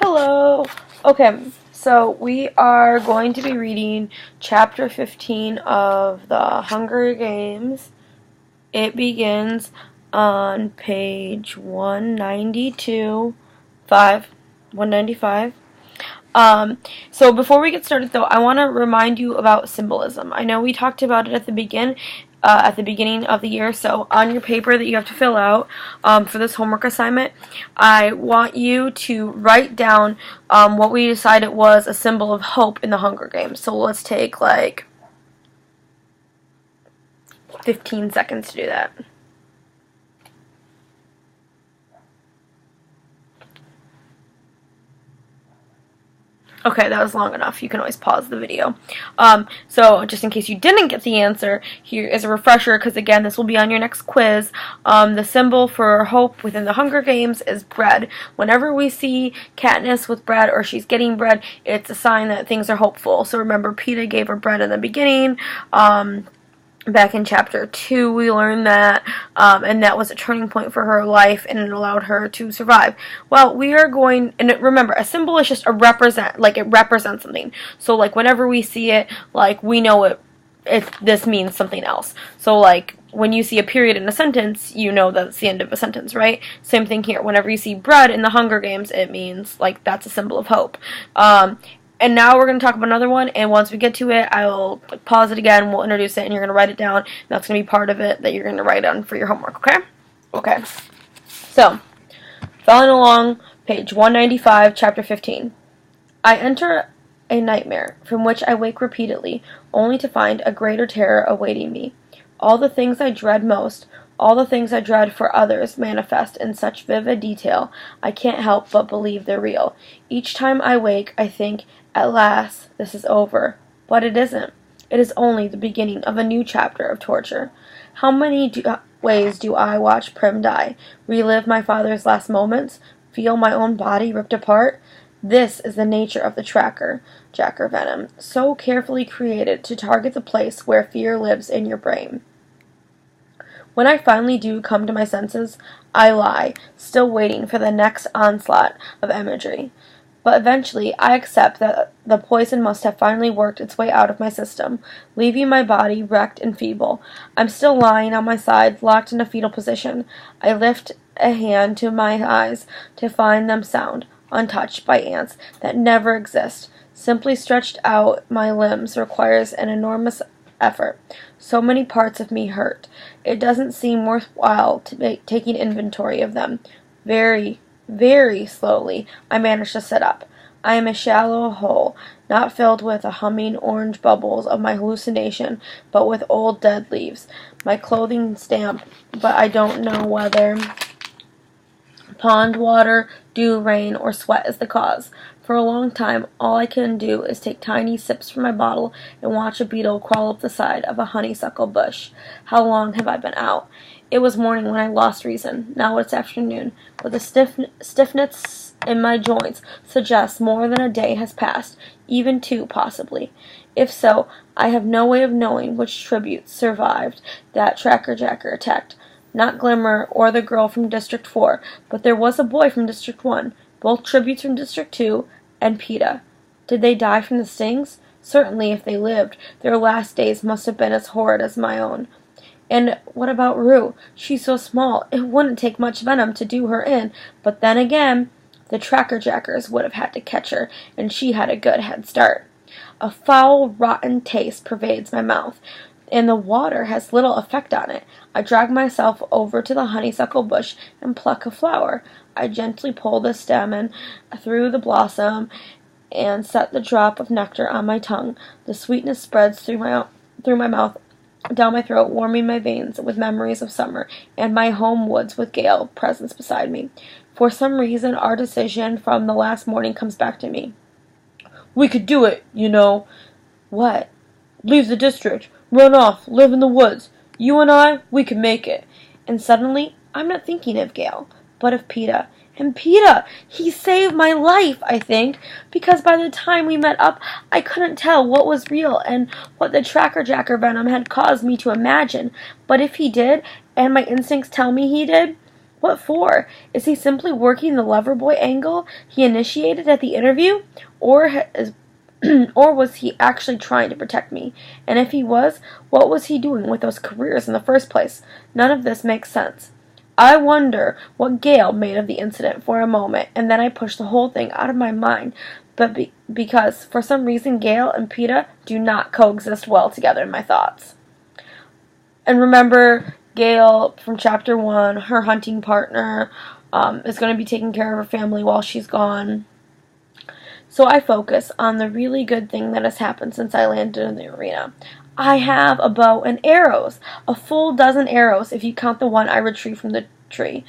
Hello. Okay, so we are going to be reading chapter 15 of the Hunger Games. It begins on page 192, 195. So before we get started, though, I want to remind you about symbolism. I know we talked about it at the beginning of the year. So on your paper that you have to fill out for this homework assignment, I want you to write down what we decided was a symbol of hope in the Hunger Games. So let's take like 15 seconds to do that. Okay, that was long enough. You can always pause the video. So just in case you didn't get the answer, here is a refresher, because again, this will be on your next quiz. The symbol for hope within the Hunger Games is bread. Whenever we see Katniss with bread, or she's getting bread, it's a sign that things are hopeful. So remember, Peeta gave her bread in the beginning. Back in chapter 2, we learned that, and that was a turning point for her life, and it allowed her to survive. Well, we are going, and remember, a symbol is just it represents something. So, like, whenever we see it, like, we know this means something else. So, like, when you see a period in a sentence, you know that it's the end of a sentence, right? Same thing here. Whenever you see bread in the Hunger Games, it means, like, that's a symbol of hope. And now we're going to talk about another one, and once we get to it, I'll pause it again, we'll introduce it, and you're going to write it down, and that's going to be part of it that you're going to write down for your homework, okay? Okay. So, following along, page 195, chapter 15. I enter a nightmare, from which I wake repeatedly, only to find a greater terror awaiting me. All the things I dread most, all the things I dread for others manifest in such vivid detail, I can't help but believe they're real. Each time I wake, I think, at last, this is over. But it isn't. It is only the beginning of a new chapter of torture. How many ways do I watch Prim die, relive my father's last moments, feel my own body ripped apart? This is the nature of the jacker venom, so carefully created to target the place where fear lives in your brain. When I finally do come to my senses, I lie, still waiting for the next onslaught of imagery. But eventually, I accept that the poison must have finally worked its way out of my system, leaving my body wrecked and feeble. I'm still lying on my side, locked in a fetal position. I lift a hand to my eyes to find them sound, untouched by ants that never exist. Simply stretched out my limbs requires an enormous effort. So many parts of me hurt. It doesn't seem worthwhile taking inventory of them. Very, very slowly, I manage to sit up. I am a shallow hole, not filled with the humming orange bubbles of my hallucination, but with old dead leaves. My clothing damp, but I don't know whether pond water, dew, rain, or sweat is the cause. For a long time, all I can do is take tiny sips from my bottle and watch a beetle crawl up the side of a honeysuckle bush. How long have I been out? It was morning when I lost reason. Now it's afternoon, but the stiffness in my joints suggests more than a day has passed, even two, possibly. If so, I have no way of knowing which tribute survived that tracker-jacker attacked. Not Glimmer or the girl from District 4, but there was a boy from District 1, both tributes from District 2, and Peeta. Did they die from the stings? Certainly, if they lived, their last days must have been as horrid as my own. And what about Rue? She's so small, it wouldn't take much venom to do her in, but then again, the tracker-jackers would have had to catch her, and she had a good head start. A foul, rotten taste pervades my mouth, and the water has little effect on it. I drag myself over to the honeysuckle bush and pluck a flower. I gently pull the stem through the blossom and set the drop of nectar on my tongue. The sweetness spreads through my mouth, down my throat, warming my veins with memories of summer and my home woods with Gale present beside me. For some reason, our decision from the last morning comes back to me. We could do it, you know. What? Leave the district. Run off. Live in the woods. You and I, we can make it. And suddenly, I'm not thinking of Gale, but of Peeta. And Peeta, he saved my life, I think, because by the time we met up, I couldn't tell what was real and what the tracker-jacker venom had caused me to imagine. But if he did, and my instincts tell me he did, What for? Is he simply working the lover boy angle he initiated at the interview? Or or was he actually trying to protect me? And if he was, what was he doing with those careers in the first place? None of this makes sense. I wonder what Gail made of the incident for a moment, and then I pushed the whole thing out of my mind, because for some reason Gail and PETA do not coexist well together in my thoughts. And remember, Gail from Chapter 1, her hunting partner, is going to be taking care of her family while she's gone. So I focus on the really good thing that has happened since I landed in the arena. I have a bow and arrows. A full dozen arrows if you count the one I retrieved from the tree.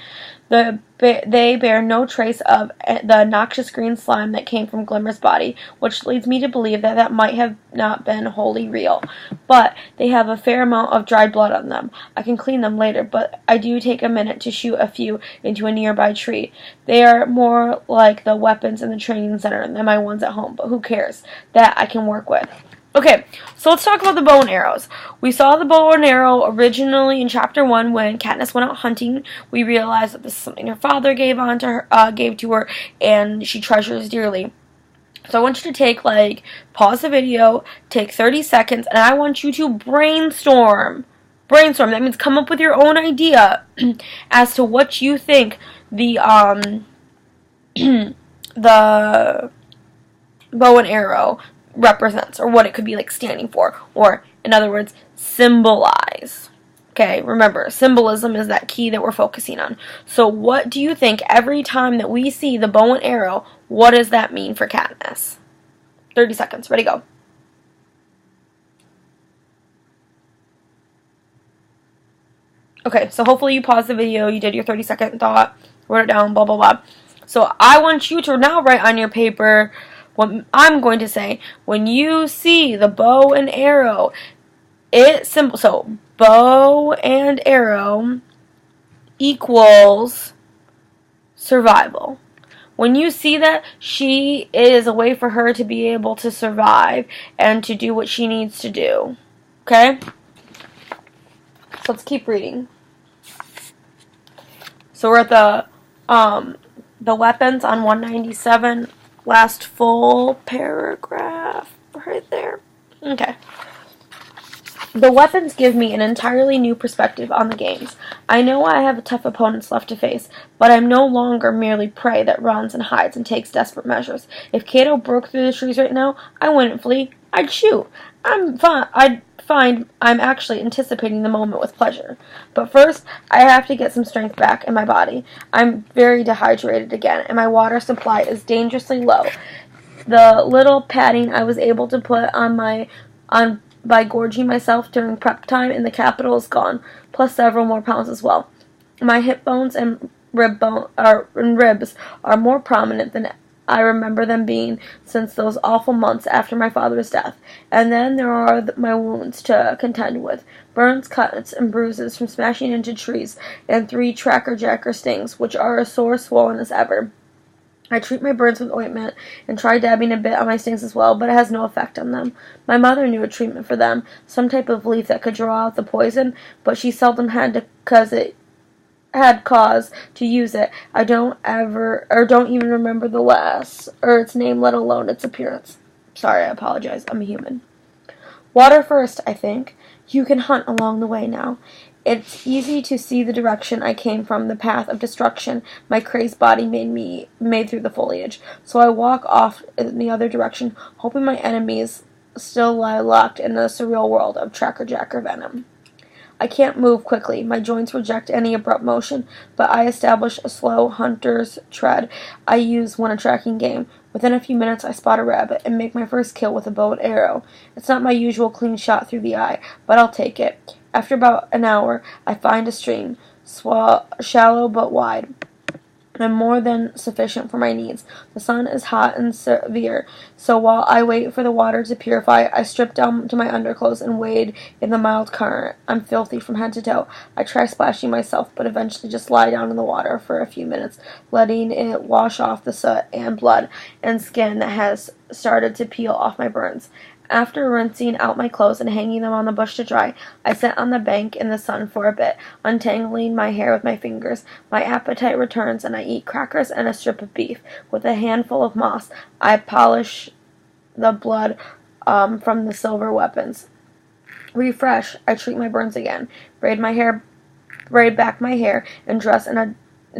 They bear no trace of the noxious green slime that came from Glimmer's body, which leads me to believe that might have not been wholly real. But they have a fair amount of dried blood on them. I can clean them later, but I do take a minute to shoot a few into a nearby tree. They are more like the weapons in the training center than my ones at home, but who cares? That I can work with. Okay, so let's talk about the bow and arrows. We saw the bow and arrow originally in Chapter 1 when Katniss went out hunting. We realized that this is something her father gave to her, and she treasures dearly. So I want you to pause the video, take 30 seconds, and I want you to brainstorm. Brainstorm, that means come up with your own idea as to what you think the the bow and arrow represents, or what it could be standing for, or in other words, symbolize. Okay, remember, symbolism is that key that we're focusing on. So what do you think every time that we see the bow and arrow, what does that mean for Katniss? 30 seconds, ready, go. Okay, so hopefully you paused the video, you did your 30-second thought, wrote it down, blah, blah, blah. So I want you to now write on your paper what I'm going to say. When you see the bow and arrow, so bow and arrow equals survival. When you see that, it is a way for her to be able to survive and to do what she needs to do. Okay? So let's keep reading. So we're at the weapons on 197. Last full paragraph right there. Okay. The weapons give me an entirely new perspective on the games. I know I have tough opponents left to face, but I'm no longer merely prey that runs and hides and takes desperate measures. If Cato broke through the trees right now, I wouldn't flee. I'd shoot. I'd find I'm actually anticipating the moment with pleasure. But first, I have to get some strength back in my body. I'm very dehydrated again, and my water supply is dangerously low. The little padding I was able to put on by gorging myself during prep time in the capital is gone, plus several more pounds as well. My hip bones and ribs are more prominent than I remember them being since those awful months after my father's death. And then there are my wounds to contend with. Burns, cuts, and bruises from smashing into trees, and 3 tracker-jacker stings, which are as sore swollen as ever. I treat my burns with ointment and try dabbing a bit on my stings as well, but it has no effect on them. My mother knew a treatment for them, some type of leaf that could draw out the poison, but she seldom had cause to use it. I don't even remember its name, let alone its appearance. Sorry, I apologize. I'm a human. Water first, I think. You can hunt along the way now. It's easy to see the direction I came from, the path of destruction my crazed body made through the foliage. So I walk off in the other direction, hoping my enemies still lie locked in the surreal world of tracker-jacker venom. I can't move quickly. My joints reject any abrupt motion, but I establish a slow hunter's tread I use when a tracking game. Within a few minutes, I spot a rabbit and make my first kill with a bow and arrow. It's not my usual clean shot through the eye, but I'll take it. After about an hour, I find a stream, shallow but wide, and more than sufficient for my needs. The sun is hot and severe, so while I wait for the water to purify, I strip down to my underclothes and wade in the mild current. I'm filthy from head to toe. I try splashing myself, but eventually just lie down in the water for a few minutes, letting it wash off the soot and blood and skin that has started to peel off my burns. After rinsing out my clothes and hanging them on the bush to dry, I sat on the bank in the sun for a bit, untangling my hair with my fingers. My appetite returns, and I eat crackers and a strip of beef. With a handful of moss, I polish the blood from the silver weapons. Refresh, I treat my burns again, braid back my hair, and dress in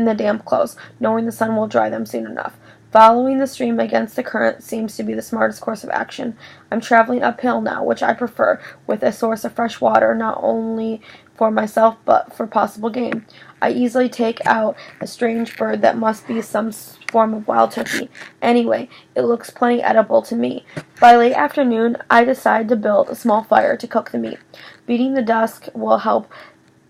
the damp clothes, knowing the sun will dry them soon enough. Following the stream against the current seems to be the smartest course of action. I'm traveling uphill now, which I prefer, with a source of fresh water not only for myself but for possible game. I easily take out a strange bird that must be some form of wild turkey. Anyway, it looks plenty edible to me. By late afternoon, I decide to build a small fire to cook the meat. Beating the dusk will help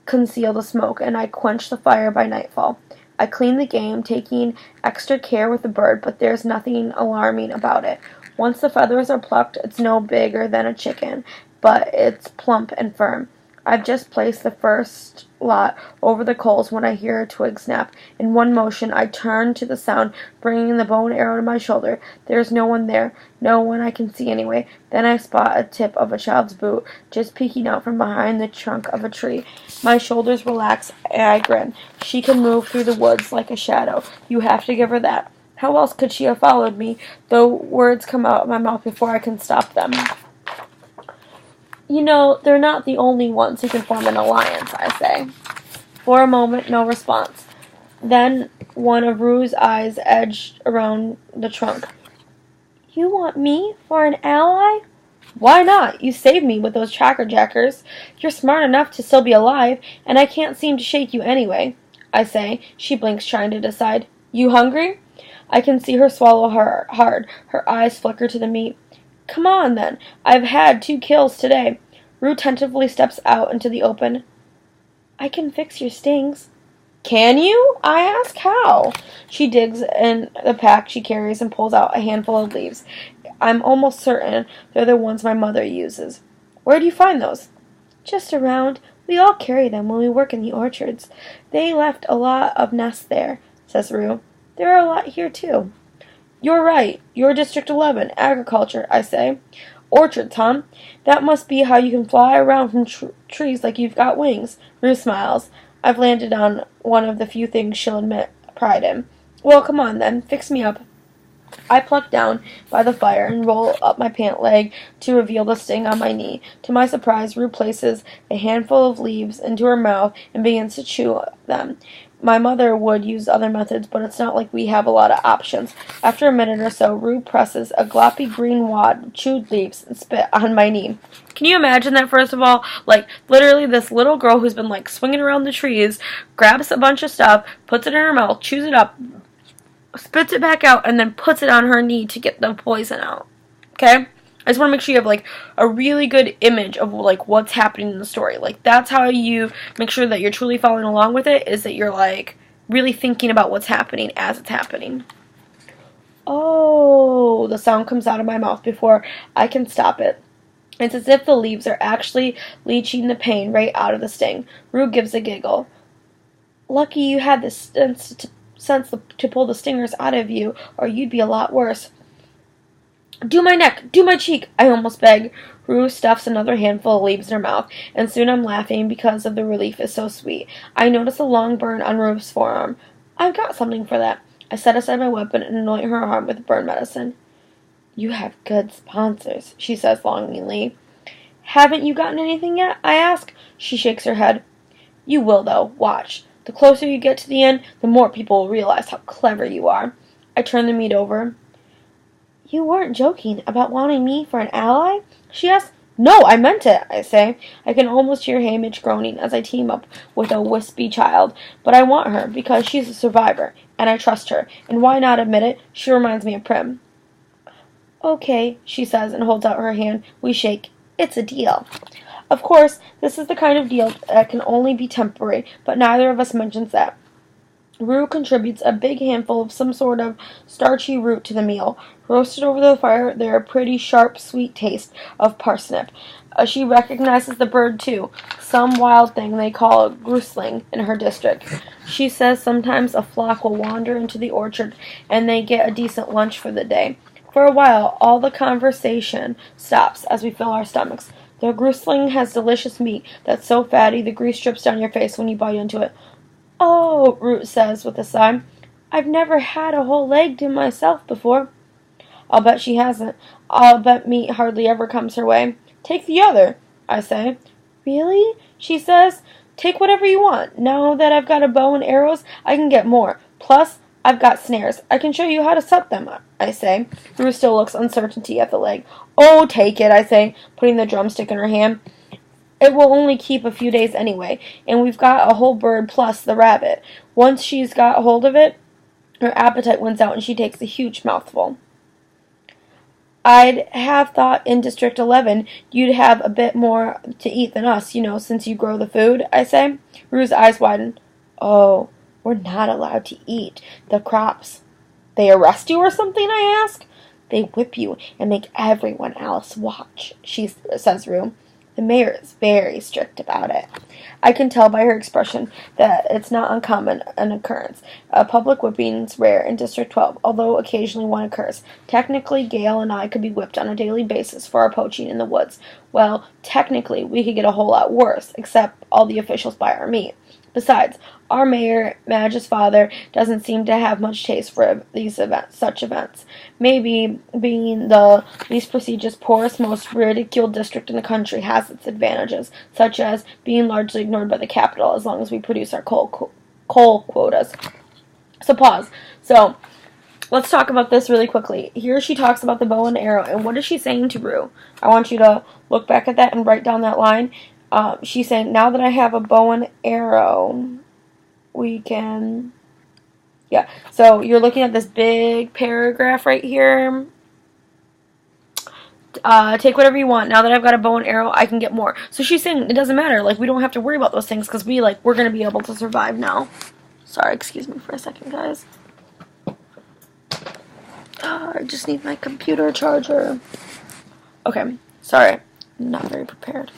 conceal the smoke, and I quench the fire by nightfall. I clean the game, taking extra care with the bird, but there's nothing alarming about it. Once the feathers are plucked, it's no bigger than a chicken, but it's plump and firm. I've just placed the first lot over the coals when I hear a twig snap. In one motion, I turn to the sound, bringing the bow and arrow to my shoulder. There's no one there, no one I can see anyway. Then I spot a tip of a child's boot, just peeking out from behind the trunk of a tree. My shoulders relax, and I grin. She can move through the woods like a shadow. You have to give her that. How else could she have followed me, though words come out of my mouth before I can stop them? You know, they're not the only ones who can form an alliance, I say. For a moment, no response. Then one of Rue's eyes edged around the trunk. You want me for an ally? Why not? You saved me with those tracker jackers. You're smart enough to still be alive, and I can't seem to shake you anyway, I say. She blinks, trying to decide. You hungry? I can see her swallow hard. Her eyes flicker to the meat. Come on, then. I've had 2 kills today. Rue tentatively steps out into the open. I can fix your stings. Can you? I ask. How? She digs in the pack she carries and pulls out a handful of leaves. I'm almost certain they're the ones my mother uses. Where do you find those? Just around. We all carry them when we work in the orchards. They left a lot of nests there, says Rue. There are a lot here, too. You're right. You're District 11, Agriculture, I say. Orchards, huh? That must be how you can fly around from trees like you've got wings. Rue smiles. I've landed on one of the few things she'll admit pride in. Well, come on, then. Fix me up. I pluck down by the fire and roll up my pant leg to reveal the sting on my knee. To my surprise, Rue places a handful of leaves into her mouth and begins to chew them. My mother would use other methods, but it's not like we have a lot of options. After a minute or so, Rue presses a gloppy green wad of chewed leaves and spit on my knee. Can you imagine that, first of all? Like, literally this little girl who's been, like, swinging around the trees, grabs a bunch of stuff, puts it in her mouth, chews it up, spits it back out, and then puts it on her knee to get the poison out. Okay? I just want to make sure you have, like, a really good image of, like, what's happening in the story. Like, that's how you make sure that you're truly following along with it, is that you're, like, really thinking about what's happening as it's happening. Oh, the sound comes out of my mouth before I can stop it. It's as if the leaves are actually leaching the pain right out of the sting. Rue gives a giggle. Lucky you had the sense to pull the stingers out of you, or you'd be a lot worse. Do my neck, do my cheek, I almost beg. Rue stuffs another handful of leaves in her mouth, and soon I'm laughing because of the relief is so sweet. I notice a long burn on Rue's forearm. I've got something for that. I set aside my weapon and anoint her arm with burn medicine. You have good sponsors, she says longingly. Haven't you gotten anything yet? I ask. She shakes her head. You will, though. Watch. The closer you get to the end, the more people will realize how clever you are. I turn the meat over. You weren't joking about wanting me for an ally? She asks. No, I meant it, I say. I can almost hear Hamish groaning as I team up with a wispy child. But I want her because she's a survivor, and I trust her. And why not admit it? She reminds me of Prim. Okay, she says and holds out her hand. We shake. It's a deal. Of course, this is the kind of deal that can only be temporary, but neither of us mentions that. Rue contributes a big handful of some sort of starchy root to the meal. Roasted over the fire, they're a pretty sharp, sweet taste of parsnip. She recognizes the bird, too, some wild thing they call a grusling in her district. She says sometimes a flock will wander into the orchard, and they get a decent lunch for the day. For a while, all the conversation stops as we fill our stomachs. The gristling has delicious meat that's so fatty the grease drips down your face when you bite into it. Oh, Root says with a sigh. I've never had a whole leg to myself before. I'll bet she hasn't. I'll bet meat hardly ever comes her way. Take the other, I say. Really? She says. Take whatever you want. Now that I've got a bow and arrows, I can get more. Plus, I've got snares. I can show you how to set them, I say. Rue still looks uncertainty at the leg. Oh, take it, I say, putting the drumstick in her hand. It will only keep a few days anyway, and we've got a whole bird plus the rabbit. Once she's got hold of it, her appetite wins out and she takes a huge mouthful. I'd have thought in District 11 you'd have a bit more to eat than us, since you grow the food, I say. Rue's eyes widen. Oh, we're not allowed to eat the crops. They arrest you or something, I ask. They whip you and make everyone else watch, says Rue. The mayor is very strict about it. I can tell by her expression that it's not uncommon an occurrence. Public whipping's rare in District 12, although occasionally one occurs. Technically, Gail and I could be whipped on a daily basis for our poaching in the woods. Well, technically, we could get a whole lot worse, except all the officials buy our meat. Besides, our mayor, Madge's father, doesn't seem to have much taste for such events. Maybe being the least prestigious, poorest, most ridiculed district in the country has its advantages, such as being largely ignored by the capital as long as we produce our coal quotas. So pause. So let's talk about this really quickly. Here she talks about the bow and arrow, and what is she saying to Rue? I want you to look back at that and write down that line. She's saying, now that I have a bow and arrow, we can... Yeah, so you're looking at this big paragraph right here. Take whatever you want. Now that I've got a bow and arrow, I can get more. So she's saying it doesn't matter. We don't have to worry about those things because we're going to be able to survive now. Sorry, excuse me for a second, guys. I just need my computer charger. Okay, sorry. I'm not very prepared.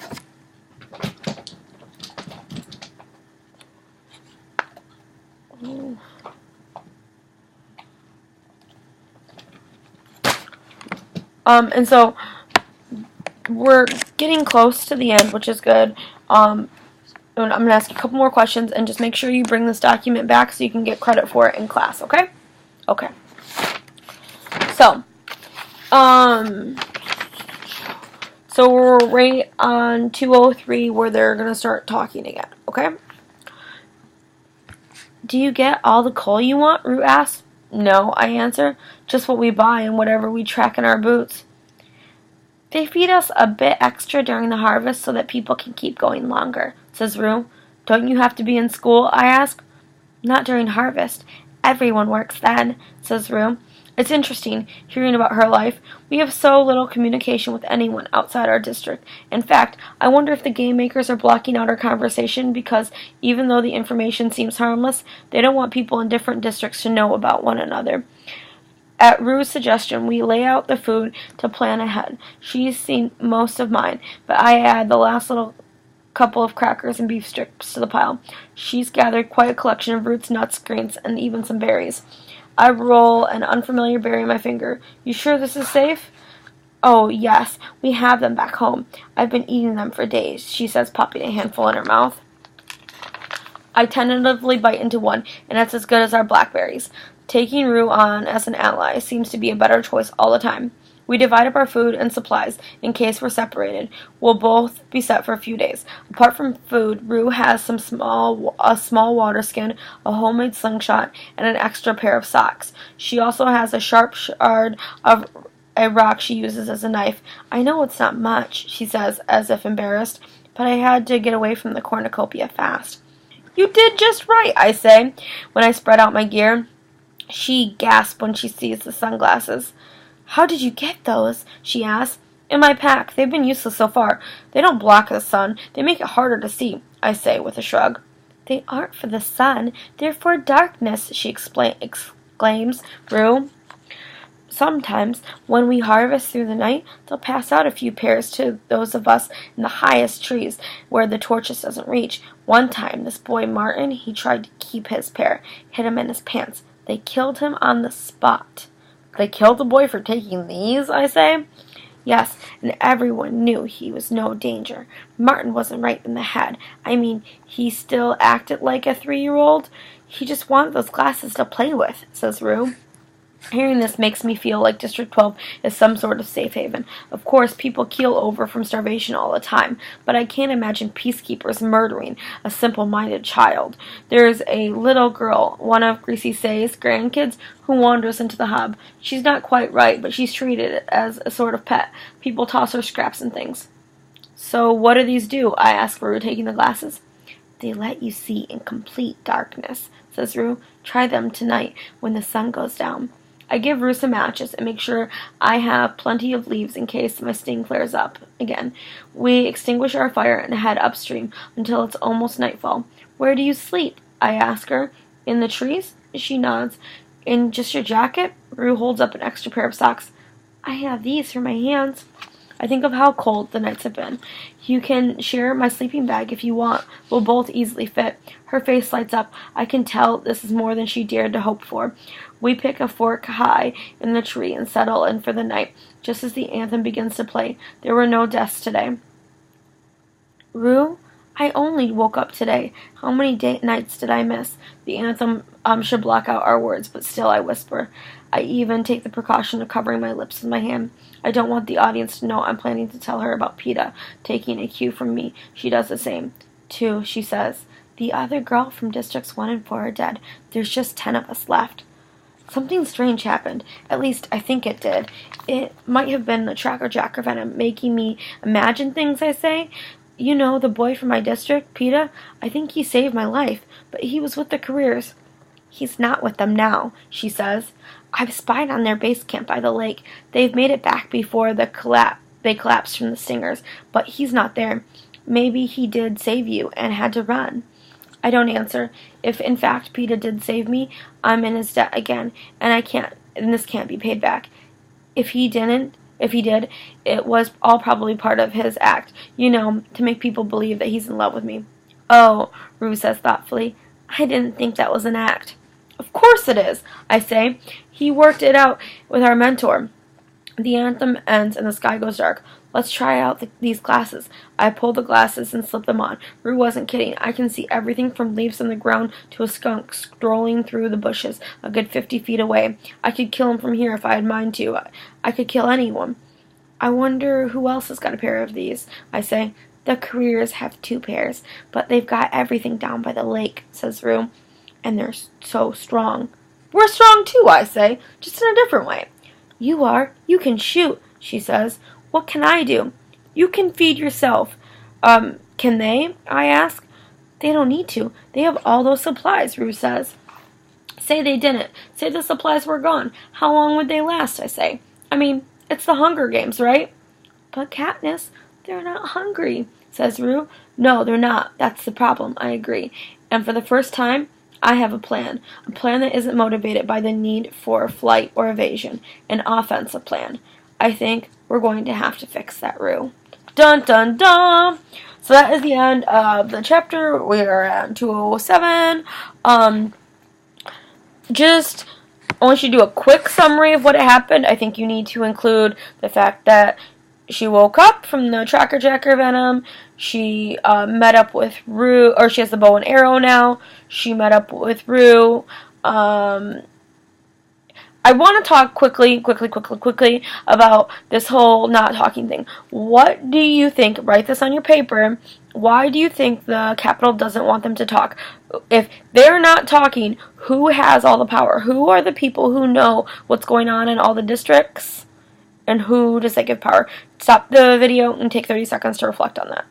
And so we're getting close to the end, which is good. And I'm going to ask you a couple more questions, and just make sure you bring this document back so you can get credit for it in class, okay? Okay. So we're right on 203 where they're going to start talking again, okay? Do you get all the coal you want? Rue asks. No, I answer. Just what we buy and whatever we track in our boots. They feed us a bit extra during the harvest so that people can keep going longer, says Rue. Don't you have to be in school? I ask. Not during harvest. Everyone works then, says Rue. It's interesting hearing about her life. We have so little communication with anyone outside our district. In fact, I wonder if the game makers are blocking out our conversation because even though the information seems harmless, they don't want people in different districts to know about one another. At Rue's suggestion, we lay out the food to plan ahead. She's seen most of mine, but I add the last little couple of crackers and beef strips to the pile. She's gathered quite a collection of roots, nuts, greens, and even some berries. I roll an unfamiliar berry in my finger. You sure this is safe? Oh, yes. We have them back home. I've been eating them for days, she says, popping a handful in her mouth. I tentatively bite into one, and it's as good as our blackberries. Taking Rue on as an ally seems to be a better choice all the time. We divide up our food and supplies in case we're separated. We'll both be set for a few days. Apart from food, Rue has a small water skin, a homemade slingshot, and an extra pair of socks. She also has a sharp shard of a rock she uses as a knife. I know it's not much, she says, as if embarrassed, but I had to get away from the cornucopia fast. You did just right, I say, when I spread out my gear. She gasps when she sees the sunglasses. How did you get those? She asks. In my pack. They've been useless so far. They don't block the sun. They make it harder to see, I say with a shrug. They aren't for the sun. They're for darkness, she exclaims. Rue. Sometimes, when we harvest through the night, they'll pass out a few pairs to those of us in the highest trees where the torches doesn't reach. One time, this boy Martin, he tried to keep his pair, hid him in his pants. They killed him on the spot. They killed the boy for taking these, I say. Yes, and everyone knew he was no danger. Martin wasn't right in the head. I mean, he still acted like a 3-year-old. He just wanted those glasses to play with, says Rue. Hearing this makes me feel like District 12 is some sort of safe haven. Of course, people keel over from starvation all the time, but I can't imagine peacekeepers murdering a simple-minded child. There's a little girl, one of Greasy Say's grandkids, who wanders into the hub. She's not quite right, but she's treated as a sort of pet. People toss her scraps and things. So what do these do? I ask Rue, taking the glasses. They let you see in complete darkness, says Rue. Try them tonight when the sun goes down. I give Rue some matches and make sure I have plenty of leaves in case my sting flares up again. We extinguish our fire and head upstream until it's almost nightfall. Where do you sleep? I ask her. In the trees? She nods. In just your jacket? Rue holds up an extra pair of socks. I have these for my hands. I think of how cold the nights have been. You can share my sleeping bag if you want. We'll both easily fit. Her face lights up. I can tell this is more than she dared to hope for. We pick a fork high in the tree and settle in for the night, just as the anthem begins to play. There were no deaths today. Rue, I only woke up today. How many nights did I miss? The anthem should block out our words, but still I whisper. I even take the precaution of covering my lips with my hand. I don't want the audience to know I'm planning to tell her about PETA. Taking a cue from me, she does the same. 2, she says. The other girl from Districts 1 and 4 are dead. There's just 10 of us left. Something strange happened. At least, I think it did. It might have been the tracker jacker venom making me imagine things, I say. You know, the boy from my district, PETA, I think he saved my life, but he was with the careers. He's not with them now, she says. I've spied on their base camp by the lake. They've made it back before they collapsed from the stingers, but he's not there. Maybe he did save you and had to run. I don't answer. If in fact PETA did save me, I'm in his debt again, and this can't be paid back. If he did, it was all probably part of his act, you know, to make people believe that he's in love with me. Oh, Rue says thoughtfully, I didn't think that was an act. Of course it is, I say. He worked it out with our mentor. The anthem ends and the sky goes dark. Let's try out these glasses. I pull the glasses and slip them on. Rue wasn't kidding. I can see everything from leaves on the ground to a skunk strolling through the bushes a good 50 feet away. I could kill him from here if I had mind to. I could kill anyone. I wonder who else has got a pair of these, I say. The careers have 2 pairs, but they've got everything down by the lake, says Rue. And they're so strong. We're strong too, I say, just in a different way. You are. You can shoot, she says. What can I do? You can feed yourself. Can they? I ask. They don't need to. They have all those supplies, Rue says. Say they didn't. Say the supplies were gone. How long would they last, I say. I mean, it's the Hunger Games, right? But Katniss, they're not hungry, says Rue. No, they're not. That's the problem, I agree. And for the first time, I have a plan that isn't motivated by the need for flight or evasion, an offensive plan. I think we're going to have to fix that, Rue. Dun dun dun! So that is the end of the chapter. We are at 207. Just, I want you to do a quick summary of what happened. I think you need to include the fact that she woke up from the tracker jacker venom. She met up with Rue, or she has the bow and arrow now. She met up with Rue. I want to talk quickly about this whole not talking thing. What do you think? Write this on your paper. Why do you think the Capitol doesn't want them to talk? If they're not talking, who has all the power? Who are the people who know what's going on in all the districts? And who does that give power? Stop the video and take 30 seconds to reflect on that.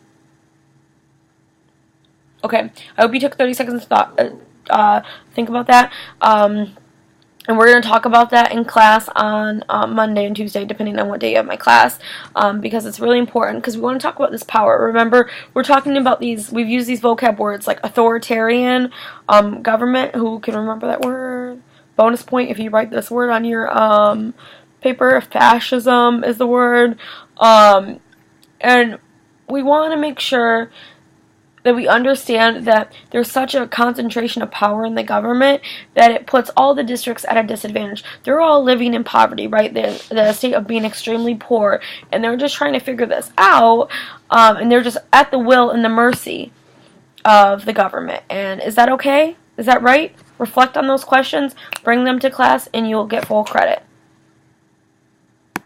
Okay, I hope you took 30 seconds to think about that. And we're going to talk about that in class on Monday and Tuesday, depending on what day you have my class, because it's really important, because we want to talk about this power. Remember, we're talking about we've used these vocab words like authoritarian, government. Who can remember that word? Bonus point if you write this word on your paper. Fascism is the word. And we want to make sure that we understand that there's such a concentration of power in the government that it puts all the districts at a disadvantage. They're all living in poverty, right? They're in the state of being extremely poor, and they're just trying to figure this out, and they're just at the will and the mercy of the government. And is that okay? Is that right? Reflect on those questions, bring them to class, and you'll get full credit.